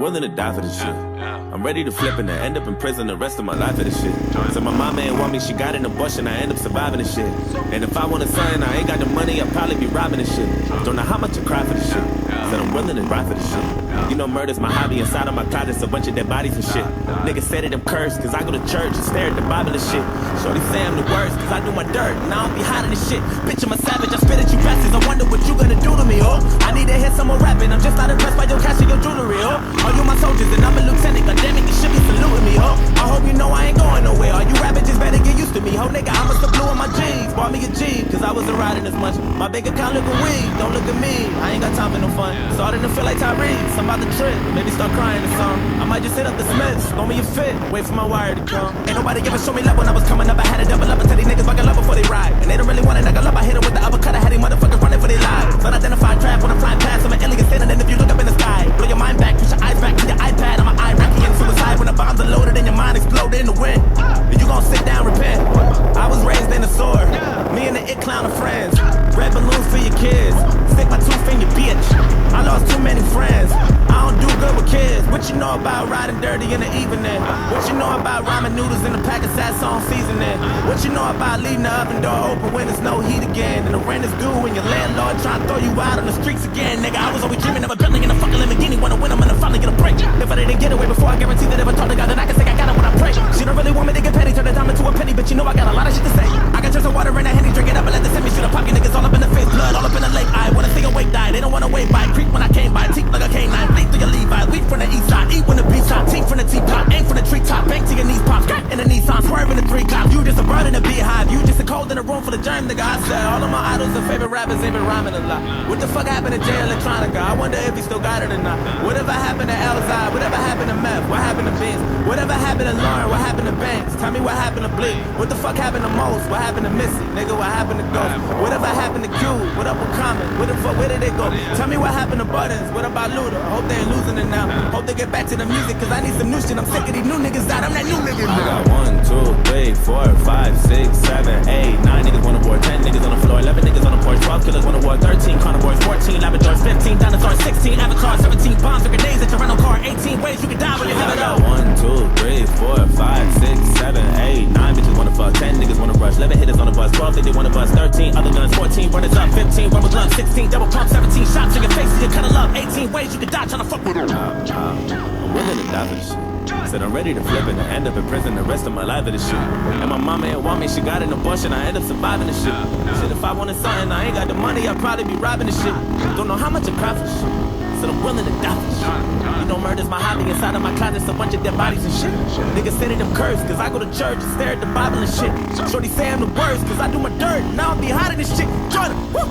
willing to die for this shit. I'm ready to flip and end up in prison the rest of my life for this shit. So my mama ain't want me, she got an abortion, I end up surviving this shit. And if I want a son, I ain't got the money, I'll probably be robbing this shit. Don't know how much I cry for this shit. Said I'm willing to ride for this shit. You know murder's my hobby, inside of my closet's a bunch of dead bodies and shit. Niggas said that I'm cursed, cause I go to church and stare at the Bible and shit. Shorty say I'm the worst, cause I do my dirt, and I don't be hiding this shit. Bitch, I'm a savage, I spit at you bastards, I wonder what you gonna do to me, oh. I need to hear some more rapping, I'm just not impressed by your cash and your jewelry, oh. All you my soldiers, and I'm a lieutenant, goddammit, you should be saluting me, oh. I hope you know I ain't going nowhere, all you rappers just better get used to me, ho. Nigga, I must have blew on my jeans, bought me a Jeep, cause I wasn't riding as much. My bank account looking weak, don't look at me, I ain't got time for no fun. Starting to feel like Tyrese, I'm about to trip, maybe start crying or something. I might just hit up the Smiths, throw me a fit, wait for my wire to come. Ain't nobody ever show me love when I was coming up, I had to double up and tell these niggas fucking love before they ride. And they don't really want it, nigga love, I hit them with the uppercut, I had these motherfuckers running for their lives. Unidentified trap when I'm flying past, I'm an alien standing, and if you look up in the sky, blow your mind back, push your eyes back to your iPad, I'm an Iraqi and suicide when the bombs are loaded and your mind exploded in the wind. You gon' sit down, repent. I was raised in the sword, me and the it clown are friends. Red balloons for your kids, stick my tooth in your bitch. I lost too many friends, I don't do good with kids. What you know about riding dirty in the evening? What you know about ramen noodles in a pack of Sasson seasoning? What you know about leaving the oven door open when there's no heat again? And the rent is due and your landlord trying to throw you out on the streets again. Nigga, I was always dreaming of a building in a fucking Lamborghini. Wanna win, I'm gonna finally get a break. If I didn't get away before, I guarantee that if I talk to God, then I can say I got it when I pray. She don't really want me to get petty, turn the time into a penny, but you know I got a lot of shit to say. I can turn some water in a Henny, drink it up and let the semi shoot a pop. You niggas all up in the face, blood all up in the lake. I wanna see a wake die, they don't wanna wait by. Creep when I came by, teeth like a canine, bleed through your Levi, leap from the east side, eat when the beach top, teeth from the teapot, aim from the treetop, bank to your knees pop, in the Nissan, swerve in the 3 cop. You just a bird in a beehive, you just a cold in a room full of germ, nigga. I said all of my idols and favorite rappers ain't been rhyming a lot. What the fuck happened to Jay Electronica? I wonder if he still got it or not. Whatever happened to Elzai? Whatever happened to Meth? What happened to Vince? Whatever happened to Lauren? What happened to Banks? Tell me what happened to Blick? What the fuck happened to Most? What happened to Missy? Nigga, what happened to Ghost? Whatever happened to Q? What up with Common? Where the fuck, where did they go? Tell me what happened to Buttons? What about Luda? Hope they ain't losing it now. Hope they get back to the music, cause I need some new shit. I'm sick of these new niggas out. I'm that new nigga now. I got 1, 2, 3, 4, 5, 6, 7, 8, 9 niggas on the board, 10 niggas on the floor, 11 niggas on the porch, 12 killers on the board, 13 carnivores, 14 Labradors, 15 dinosaurs, 16 avatars, 17 bombs or grenades at your rental car, 18 ways you can die when you have it up. 1, 2, 3, 4, 5, 6, 7, 8, 9 bitches wanna fuck, 10 niggas wanna rush, 11 hitters on the bus, 12 think they wanna bust, 13 other guns, 14 runners up, 15 rubber gloves, 16 double pump, 17 shots in your face and you cut a love, 18 ways you can die trying to fuck with her. I'm willing to die for this shit. Said I'm ready to flip and end up in prison the rest of my life for this shit. And my mama ain't want me, she got an abortion, I end up surviving this shit. Shit, if I wanted something, I ain't got the money, I'd probably be robbing this shit. Don't know how much I cry for this shit. Said I'm willing to die for this shit. You know murder's my hobby, inside of my closet's a bunch of dead bodies and shit. Niggas say that I'm cursed, cause I go to church and stare at the Bible and shit. Shorty say I'm the worst, cause I do my dirt, and I don't be hiding this shit. Jordan, woo!